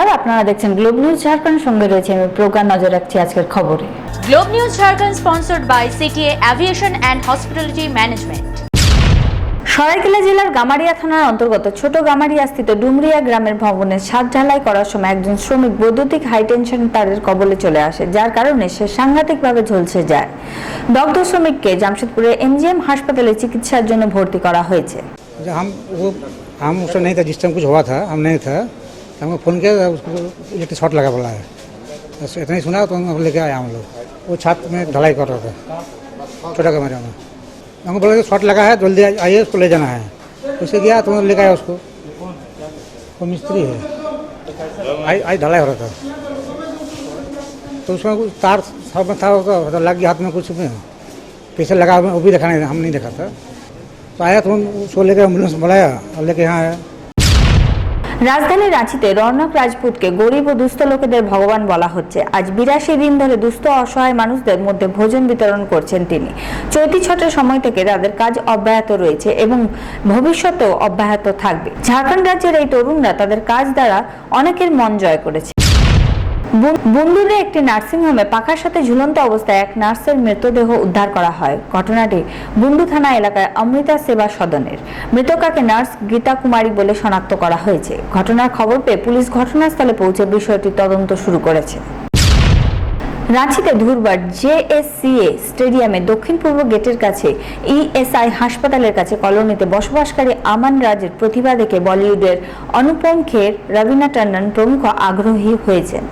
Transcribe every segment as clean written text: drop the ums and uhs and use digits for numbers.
নমস্কার, আপনারা দেখছেন গ্লোব নিউজ ঝাড়খণ্ড। সঙ্গে রয়েছে আমি প্রজ্ঞা। নজর রাখছি আজকের খবরে। Globe News Jharkhand sponsored by CTA Aviation and Hospitality Management. Saraikela জেলার গামারিয়া থানার অন্তর্গত ছোট গামারিয়া স্থিত ডুমরিয়া গ্রামের ভবনের ছাদ ঢালাই করার সময় একজন শ্রমিক বৈদ্যুতিক হাই টেনশন তারের কবলে চলে আসে, যার কারণে সে সাংঘাতিকভাবে ঝলসে যায়। দগ্ধ শ্রমিককে জামশেদপুরের MGM হাসপাতালে চিকিৎসার জন্য ভর্তি করা হয়েছে। हम उससे नहीं था जिस टाइम कुछ हुआ था, हम नहीं था। हमको फ़ोन किया, उसको इलेक्ट्रिक शॉर्ट लगा बोला है। बस इतना ही सुना तो हम लेके आए हम लोग। वो छत में ढलाई कर रहा था छोटा कमरे में। हमको बोला कि शॉर्ट लगा है, जल्दी आइए, उसको ले जाना है। उससे गया तो लेके आया उसको। वो मिस्त्री है, आई ढलाई हो रहा था तो उसमें कुछ तार सब में था, लग गया हाथ में कुछ में पीछे लगा, वो भी देखा नहीं, हम नहीं देखा था। तो आया तो उसको लेकर एम्बुलेंस बुलाया और लेके यहाँ आया। রাজধানী রাঁচিতে রৌনক রাজপুতকে গরিব ও দুস্থ লোকেদের ভগবান বলা হচ্ছে। আজ 82 দিন ধরে দুস্থ অসহায় মানুষদের মধ্যে ভোজন বিতরণ করছেন তিনি। চৈতি ছটের সময় থেকে তাদের কাজ অব্যাহত রয়েছে এবং ভবিষ্যতেও অব্যাহত থাকবে। ঝাড়খণ্ড রাজ্যের এই তরুণরা তাদের কাজ দ্বারা অনেকের মন জয় করেছে। বন্ধুরে একটি নার্সিংহোমে পাখার সাথে ঝুলন্ত অবস্থায় এক নার্সের মৃতদেহ উদ্ধার করা হয়। ঘটনাটি বুন্ডু থানা এলাকায় অমৃতা সেবা সদনের। মৃতকাকে নার্স গীতা কুমারী বলে শনাক্ত করা হয়েছে। ঘটনার খবর পেয়ে পুলিশ ঘটনাস্থলে পৌঁছে বিষয়টি তদন্ত শুরু করেছে। রাঁচিতে ধুরবার JSCA স্টেডিয়ামে দক্ষিণ পূর্ব গেটের কাছে ESI হাসপাতালের কাছে কলোনিতে বসবাসকারী আমান রাজের প্রতিভা দেখে বলিউডের অনুপম খের, রবিনা টন্ডন প্রমুখ আগ্রহী হয়েছেন।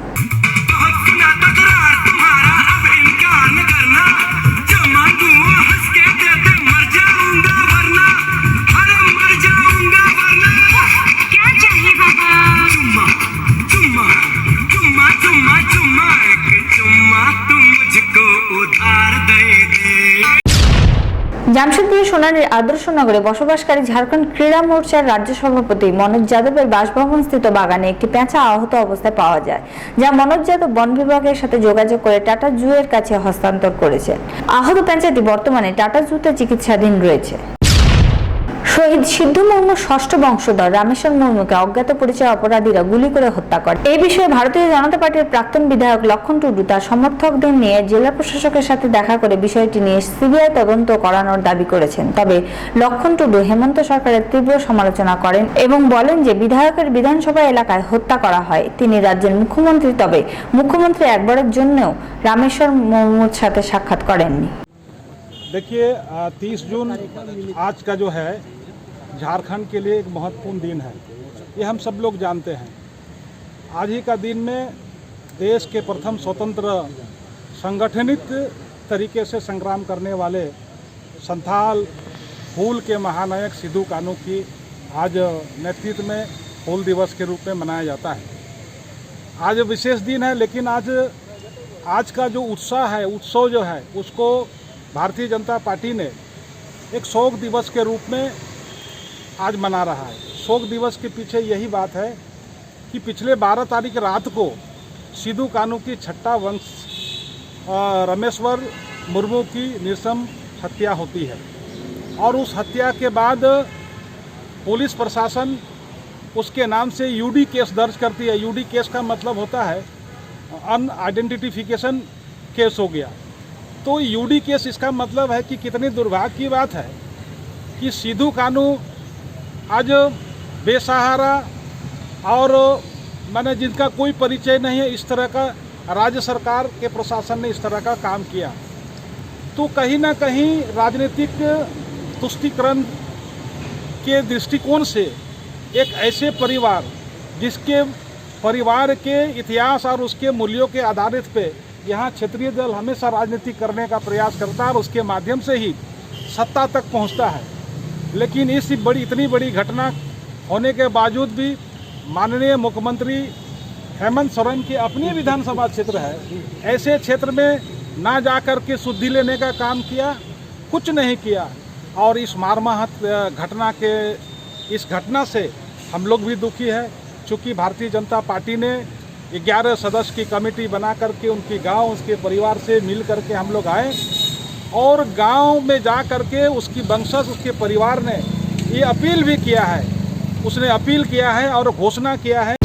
জামশেদপুরের সোনারীর আদর্শনগরে বসবাসকারী ঝাড়খণ্ড ক্রীড়া মোর্চার রাজ্য সভাপতি মনোজ যাদবের বাসভবন স্থিত বাগানে একটি পেঁচা আহত অবস্থায় পাওয়া যায়, যা মনোজ যাদব বন বিভাগের সাথে যোগাযোগ করে টাটা জু এর কাছে হস্তান্তর করেছেন। আহত পেঁচাটি বর্তমানে টাটা জুতে চিকিৎসাধীন রয়েছে। শহীদ সিদ্ধু মুর্মু ষষ্ঠ বংশধর রামেশ্বর মুর্মুকে অজ্ঞাত পরিচয় অপরাধীরা গুলি করে হত্যা করে। এই বিষয়ে ভারতীয় জনতা পার্টির প্রাক্তন বিধায়ক লক্ষণ টুডু তার সমর্থকদের নিয়ে জেলা প্রশাসকের সাথে দেখা করে বিষয়টি নিয়ে CBI তদন্ত করানোর দাবি করেছেন। তবে লক্ষণ টুডু হেমন্ত সরকারের তীব্র সমালোচনা করেন এবং বলেন যে বিধায়কের বিধানসভা এলাকায় হত্যা করা হয়। তিনি রাজ্যের মুখ্যমন্ত্রী, তবে মুখ্যমন্ত্রী একবারের জন্যও রামেশ্বর মুর্মুর সাথে সাক্ষাৎ করেননি। देखिए 30 जून आज का जो है झारखंड के लिए एक महत्वपूर्ण दिन है, ये हम सब लोग जानते हैं। आज ही का दिन में देश के प्रथम स्वतंत्र संगठनित तरीके से संग्राम करने वाले संथाल हूल के महानायक सिद्धू कानू की आज नेतृत्व में हूल दिवस के रूप में मनाया जाता है। आज विशेष दिन है, लेकिन आज का जो उत्साह है, उत्सव जो है, उसको भारतीय जनता पार्टी ने एक शोक दिवस के रूप में आज मना रहा है। शोक दिवस के पीछे यही बात है कि पिछले 12 तारीख रात को सिद्धू कानू की छठा वंश रामेश्वर मुर्मू की निर्मम हत्या होती है और उस हत्या के बाद पुलिस प्रशासन उसके नाम से UD केस दर्ज करती है। UD केस का मतलब होता है अनआइडेंटिफिकेशन केस हो गया। तो UD केस इसका मतलब है कि कितनी दुर्भाग्य की बात है कि सिद्धू कानू आज बेसहारा और माने जिनका कोई परिचय नहीं है, इस तरह का राज्य सरकार के प्रशासन ने इस तरह का काम किया। तो कहीं ना कहीं राजनीतिक तुष्टीकरण के दृष्टिकोण से एक ऐसे परिवार जिसके परिवार के इतिहास और उसके मूल्यों के आधारित पे यहाँ क्षेत्रीय दल हमेशा राजनीति करने का प्रयास करता है और उसके माध्यम से ही सत्ता तक पहुँचता है। लेकिन इतनी बड़ी घटना होने के बावजूद भी माननीय मुख्यमंत्री हेमंत सोरेन की अपनी विधानसभा क्षेत्र है, ऐसे क्षेत्र में ना जाकर के शुद्धि लेने का काम किया, कुछ नहीं किया। और इस मर्माहत इस घटना से हम लोग भी दुखी है। चूँकि भारतीय जनता पार्टी ने 11 सदस्य की कमेटी बना करके उनकी गांव, उसके परिवार से मिल करके हम लोग आए और गांव में जा करके उसकी वंशज, उसके परिवार ने ये अपील भी किया है, उसने अपील किया है और घोषणा किया है।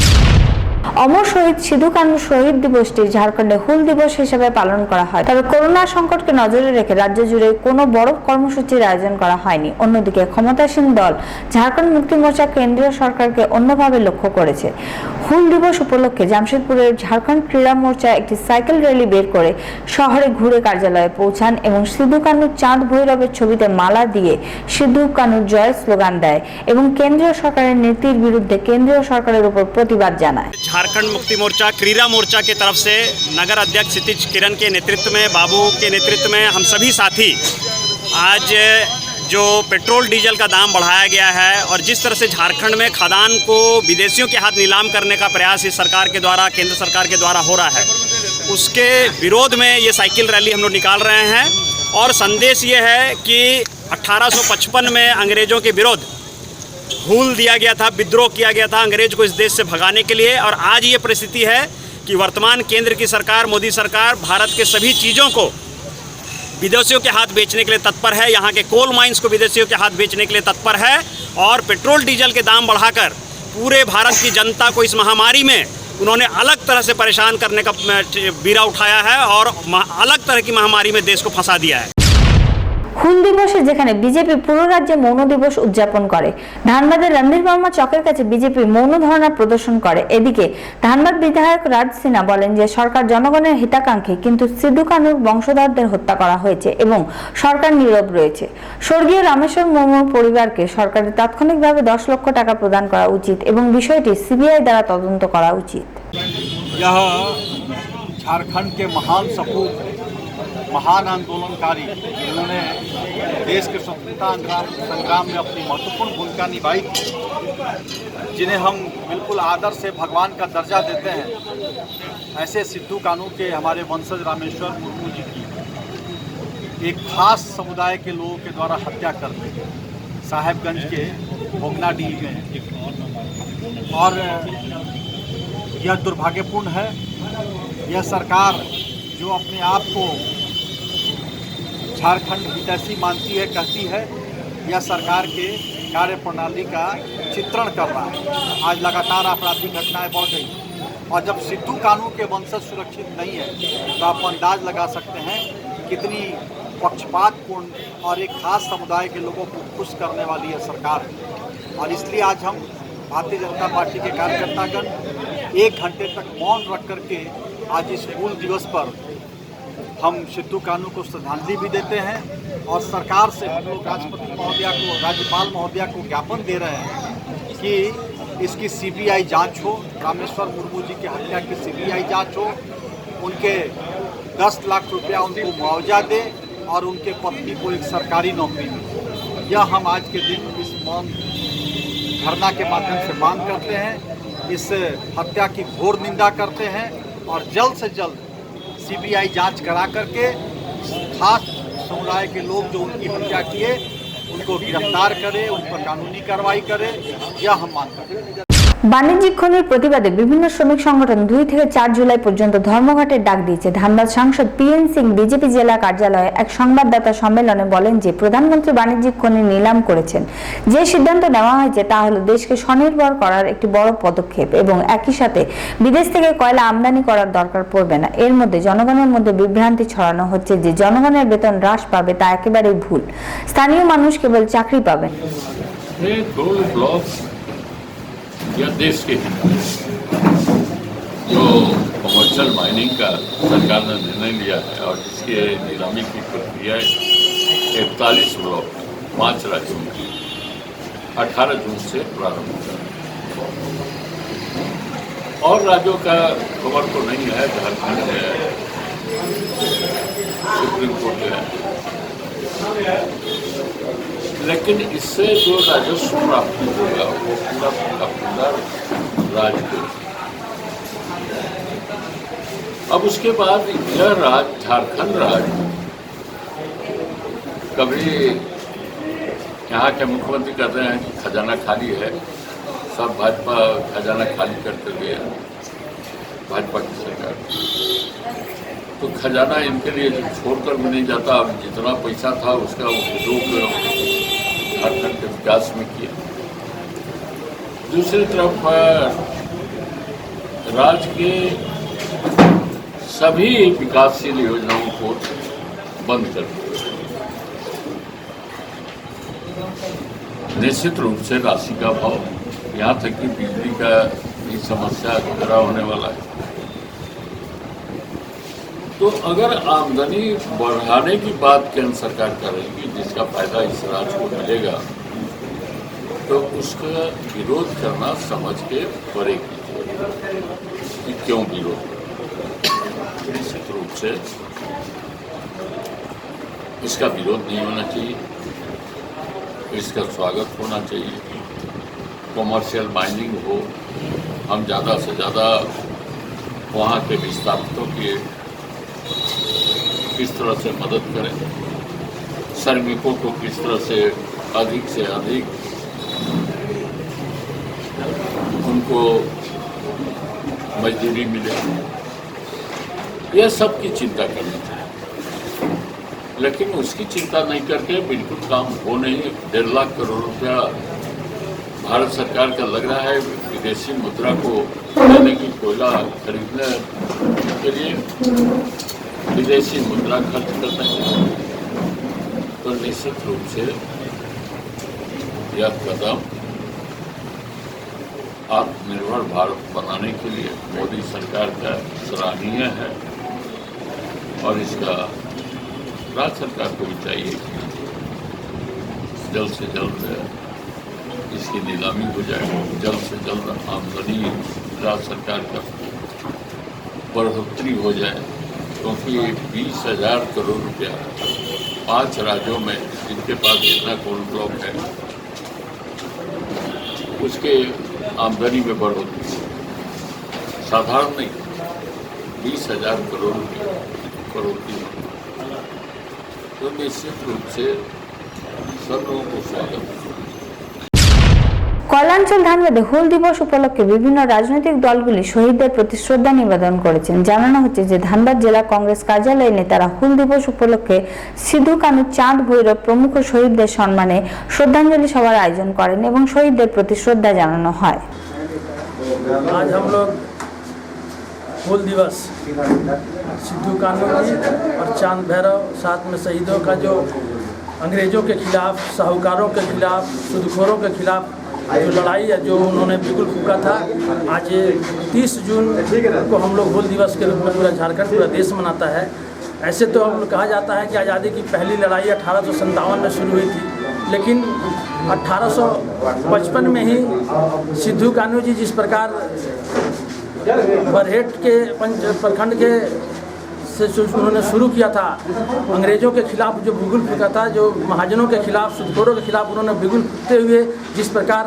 অমর শহীদ সিধু কানু শহীদ দিবসটি ঝাড়খণ্ডে হুল দিবস হিসেবে পালন করা হয়। তবে করোনা সংকটকে নজরে রেখে রাজ্য জুড়ে কোনো বড় কর্মসূচির আয়োজন করা হয়নি। অন্যদিকে ক্ষমতাসীন দল ঝাড়খণ্ড মুক্তি মোর্চা কেন্দ্রীয় সরকারকে অন্যভাবে লক্ষ্য করেছে। হুল দিবস উপলক্ষে জামশেদপুরের ঝাড়খণ্ড ক্রীড়া মোর্চা একটি সাইকেল র্যালি বের করে শহরে ঘুরে কার্যালয়ে পৌঁছান এবং সিধু কানুর চাঁদ ভৈরবের ছবিতে মালা দিয়ে সিধু কানুর জয় স্লোগান দেয় এবং কেন্দ্রীয় সরকারের নীতির বিরুদ্ধে কেন্দ্রীয় সরকারের উপর প্রতিবাদ জানায়। झारखंड मुक्ति मोर्चा क्रीड़ा मोर्चा के तरफ से नगर अध्यक्ष क्षितिज किरण के नेतृत्व में, बाबू के नेतृत्व में हम सभी साथी आज जो पेट्रोल डीजल का दाम बढ़ाया गया है और जिस तरह से झारखंड में खदान को विदेशियों के हाथ नीलाम करने का प्रयास इस सरकार के द्वारा, केंद्र सरकार के द्वारा हो रहा है, उसके विरोध में ये साइकिल रैली हम लोग निकाल रहे हैं। और संदेश ये है कि 1855 में अंग्रेज़ों के विरोध भूल दिया गया था, विद्रोह किया गया था अंग्रेज को इस देश से भगाने के लिए। और आज ये परिस्थिति है कि वर्तमान केंद्र की सरकार, मोदी सरकार भारत के सभी चीज़ों को विदेशियों के हाथ बेचने के लिए तत्पर है। यहाँ के कोल माइंस को विदेशियों के हाथ बेचने के लिए तत्पर है और पेट्रोल डीजल के दाम बढ़ाकर पूरे भारत की जनता को इस महामारी में उन्होंने अलग तरह से परेशान करने का बीड़ा उठाया है और अलग तरह की महामारी में देश को फंसा दिया है। হুল দিবসে যেখানে বিজেপি পুরো রাজ্যে মৌন দিবস উদযাপন করে, ধানবাদের রণধীর বর্মা চকের কাছে বিজেপি মৌন ধর্ণা প্রদর্শন করে। এদিকে ধানবাদ বিধায়ক রাজ সিনহা বলেন যে সরকার জনগণের হিতাকাঙ্ক্ষী, কিন্তু সিধু কানুর বংশধরদের হত্যা করা হয়েছে এবং সরকার নীরব রয়েছে। স্বর্গীয় রামেশ্বর মুর্মুর পরিবারকে সরকারের তাৎক্ষণিকভাবে 10 লক্ষ টাকা প্রদান করা উচিত এবং বিষয়টি সিবিআই দ্বারা তদন্ত করা উচিত। यह झारखंड के महान सपूत, महान आंदोलनकारी जिन्होंने देश के स्वतंत्रता संग्राम में अपनी महत्वपूर्ण भूमिका निभाई थी, जिन्हें हम बिल्कुल आदर से भगवान का दर्जा देते हैं, ऐसे सिद्धू कानू के हमारे वंशज रामेश्वर मुर्मू जी की एक खास समुदाय के लोगों के द्वारा हत्या कर दी साहेबगंज के भोगनाडीह में। और यह दुर्भाग्यपूर्ण है। यह सरकार जो अपने आप को झारखंड हितैषी मानती है, कहती है, यह सरकार के कार्यप्रणाली का चित्रण कर रहा है। आज लगातार आपराधिक घटनाएं बढ़ गई और जब सिद्धू कानू के वंशज सुरक्षित नहीं है तो आप अंदाज लगा सकते हैं कितनी पक्षपातपूर्ण और एक खास समुदाय के लोगों को खुश करने वाली यह सरकार है। और इसलिए आज हम भारतीय जनता पार्टी के कार्यकर्तागण 1 घंटे तक मौन रख करके आज इस हूल दिवस पर हम सिद्धू कानू को श्रद्धांजलि भी देते हैं और सरकार से हम लोग राष्ट्रपति महोदया को, राज्यपाल महोदया को ज्ञापन दे रहे हैं कि इसकी सीबीआई जांच हो, रामेश्वर मुर्मू जी की हत्या की सीबीआई जांच हो, उनके 10 लाख रुपया उनको मुआवजा दे और उनके पत्नी को एक सरकारी नौकरी मिले। यह हम आज के दिन इस मौन धरना के माध्यम से मांग करते हैं, इस हत्या की घोर निंदा करते हैं और जल्द से जल्द सीबीआई जांच करा करके खास समुदाय के लोग जो उनकी हत्या किए उनको गिरफ्तार करे, उन पर कानूनी कार्रवाई करे, यह हम मांग करते हैं। বাণিজ্যিক খনির প্রতিবাদে বিভিন্ন শ্রমিক সংগঠন 2 থেকে 4 জুলাই পর্যন্ত ধর্মঘটের ডাক দিয়েছে। ধানবাদ সাংসদ পিএন সিং বিজেপি জেলা কার্যালয়ে এক সংবাদদাতা সম্মেলনে বলেন যে প্রধানমন্ত্রী বাণিজ্যিক খনি নিলাম করেছেন। যে সিদ্ধান্ত নেওয়া হয়েছে তা হলো দেশকে স্বনির্ভর করার একটি বড় পদক্ষেপ এবং একই সাথে বিদেশ থেকে কয়লা আমদানি করার দরকার পড়বে না। এর মধ্যে জনগণের মধ্যে বিভ্রান্তি ছড়ানো হচ্ছে যে জনগণের বেতন হ্রাস পাবে, তা একেবারেই ভুল। স্থানীয় মানুষ কেবল চাকরি পাবেন। या देश के हित में जो कमर्शियल माइनिंग का सरकार ने निर्णय लिया है और जिसके नीलामी की प्रक्रिया 41 ब्लॉक 5 राज्यों में 18 जून से प्रारंभ होगा और राज्यों का खबर तो नहीं है, झारखंड है, सुप्रीम कोर्ट है, लेकिन इससे जो राजस्व प्राप्त होगा वो पूरा राज्य को। अब उसके बाद यह राज्य, झारखंड राज्य, कभी यहाँ के मुख्यमंत्री कहते हैं कि खजाना खाली है, सब भाजपा खजाना खाली करते गए, भाजपा की सरकार। तो खजाना इनके लिए छोड़कर भी नहीं जाता। अब जितना पैसा था उसका उपयोग झारखंड के विकास में किया। दूसरी तरफ राज्य के सभी विकासशील योजनाओं को बंद कर दिया। निश्चित रूप से राशि का भाव, यहाँ तक कि बिजली का भी समस्या खड़ा होने वाला है। तो अगर आमदनी बढ़ाने की बात केंद्र सरकार करेगी, जिसका फायदा इस राज्य को मिलेगा, तो उसका विरोध करना समझ के परे कीजिए कि क्यों विरोध। निश्चित रूप से इसका विरोध नहीं होना चाहिए, इसका स्वागत होना चाहिए। कॉमर्शियल माइनिंग हो, हम ज़्यादा से ज़्यादा वहाँ के विस्थापितों की किस तरह से मदद करें, श्रमिकों को किस तरह से अधिक उनको मजदूरी मिले, यह सब की चिंता करनी चाहिए। लेकिन उसकी चिंता नहीं करके बिल्कुल काम हो नहीं। 1.5 लाख करोड़ रुपया भारत सरकार का लग रहा है विदेशी मुद्रा को लेने की, कोयला खरीदने के लिए विदेशी मुद्रा खर्च करते हैं। तो निश्चित रूप से यह कदम आत्मनिर्भर भारत बनाने के लिए मोदी सरकार का सराहनीय है, और इसका राज्य सरकार को भी चाहिए कि जल्द से जल्द इसकी नीलामी हो जाए, जल्द से जल्द आमदनी राज्य सरकार का बढ़ोतरी हो जाए, क्योंकि 20,000 करोड़ रुपया 5 राज्यों में जिनके पास जितना कोल ब्लॉक है उसके आमदनी में बढ़ोतरी साधारण नहीं, 20,000 करोड़ रुपये बढ़ोतरी। तो निश्चित रूप से सब लोगों को स्वागत। কল্যাণচল ধানবাদে হুল দিবস উপলক্ষে বিভিন্ন রাজনৈতিক দলগুলি শহীদদের প্রতি শ্রদ্ধা নিবেদন করেছেন। জানানো হচ্ছে যে ধানবাদ জেলা কংগ্রেস কার্যালয়ে নেতারা হুল দিবস উপলক্ষে সিধু কানু, চাঁদ ভৈরব প্রমুখ শহীদদের সম্মানে শ্রদ্ধাঞ্জলি সভার আয়োজন করেন এবং শহীদদের প্রতি শ্রদ্ধা জানানো হয়। आज हम लोग हुल दिवस सिद्धू कानू जी और चांद भैरव, साथ में शहीदों का जो अंग्रेज़ों के खिलाफ, साहूकारों के खिलाफ, सूदखोरों के खिलाफ जो लड़ाई है, जो उन्होंने बिल्कुल फूका था, आज 30 जून को हम लोग हुल दिवस के रूप में पूरा झारखंड, पूरा देश मनाता है। ऐसे तो हम कहा जाता है कि आज़ादी की पहली लड़ाई 1857 में शुरू हुई थी, लेकिन 1855 में ही सिद्धू कानू जी जिस प्रकार बरहेट के प्रखंड के से उन्होंने शुरू किया था, अंग्रेज़ों के खिलाफ जो बिगुल फूका था, जो महाजनों के खिलाफ, सूदखोरों के खिलाफ उन्होंने बिगुल फूकते हुए जिस प्रकार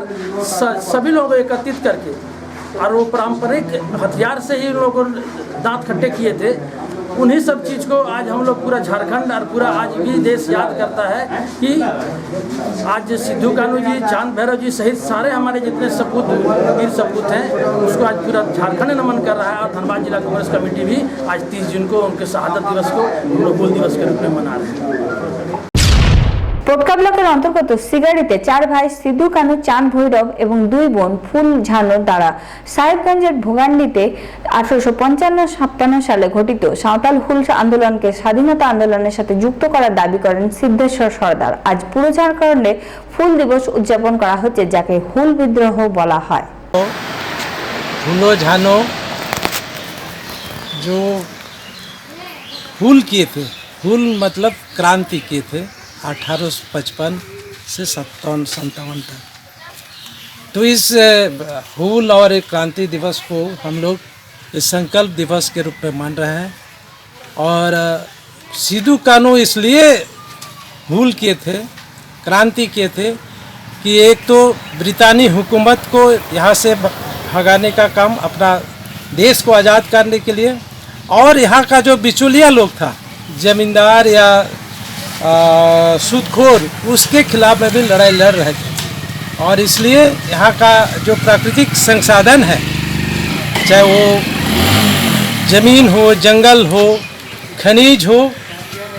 सभी लोग एकत्रित करके, और वो पारंपरिक हथियार से ही लोगों दांत खट्टे किए थे, उन्हीं सब चीज़ को आज हम लोग पूरा झारखंड और पूरा आज भी देश याद करता है कि आज सिद्धू कानू जी, चांद भैरव जी सहित सारे हमारे जितने सपूत, वीर सपूत हैं, उसको आज पूरा झारखंड नमन कर रहा है। और धनबाद जिला कांग्रेस कमेटी भी आज 30 जून को उनके शहादत दिवस को हम लोग हुल दिवस के रूप में मना रहे हैं। পোটকা ব্লকের অন্তর্গত সিগাড়িতে 4 ভাই সিধু কানু, চাঁদ ভৈরব এবং 2 বোন ফুল ঝানোর দ্বারা সাহেবগঞ্জের ভোগান্ডিতে 1855-56 সালে ঘটিত সাঁওতাল হুল আন্দোলনকে স্বাধীনতা আন্দোলনের সাথে যুক্ত করার দাবি করেন সিদ্ধেশ্বর সর্দার। আজ পুরো ঝাড়খণ্ডে ফুল দিবস উদযাপন করা হচ্ছে, যাকে হুল বিদ্রোহ বলা হয়। हुलो झानो जो हुल किए थे, हुल मतलब क्रांति किए थे 1855 से 57 तक। तो इस हुल और क्रांति दिवस को हम लोग इस संकल्प दिवस के रूप में मान रहे हैं। और सिद्धू कानू इसलिए हुल किए थे, क्रांति किए थे कि एक तो ब्रितानी हुकूमत को यहाँ से भगाने का काम, अपना देश को आज़ाद करने के लिए, और यहाँ का जो बिचौलिया लोग था, जमींदार या सूदखोर, उसके खिलाफ में भी लड़ाई लड़ रहे थे। और इसलिए यहाँ का जो प्राकृतिक संसाधन है, चाहे वो ज़मीन हो, जंगल हो, खनिज हो,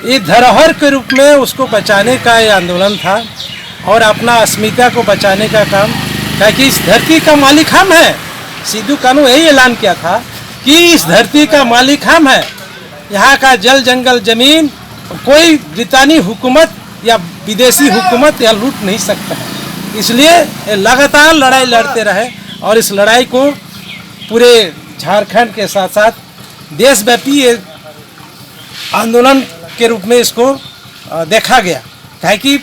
ये धरोहर के रूप में उसको बचाने का ये आंदोलन था, और अपना अस्मिता को बचाने का काम, ताकि इस धरती का मालिक हम हैं, सिद्धू कानू यही ऐलान किया था कि इस धरती का मालिक हम है, यहाँ का जल जंगल जमीन कोई ब्रितानी हुकूमत या विदेशी हुकूमत या लूट नहीं सकता है। इसलिए ये लगातार लड़ाई लड़ते रहे और इस लड़ाई को पूरे झारखंड के साथ साथ देशव्यापी ये आंदोलन के रूप में इसको देखा गया, काहे कि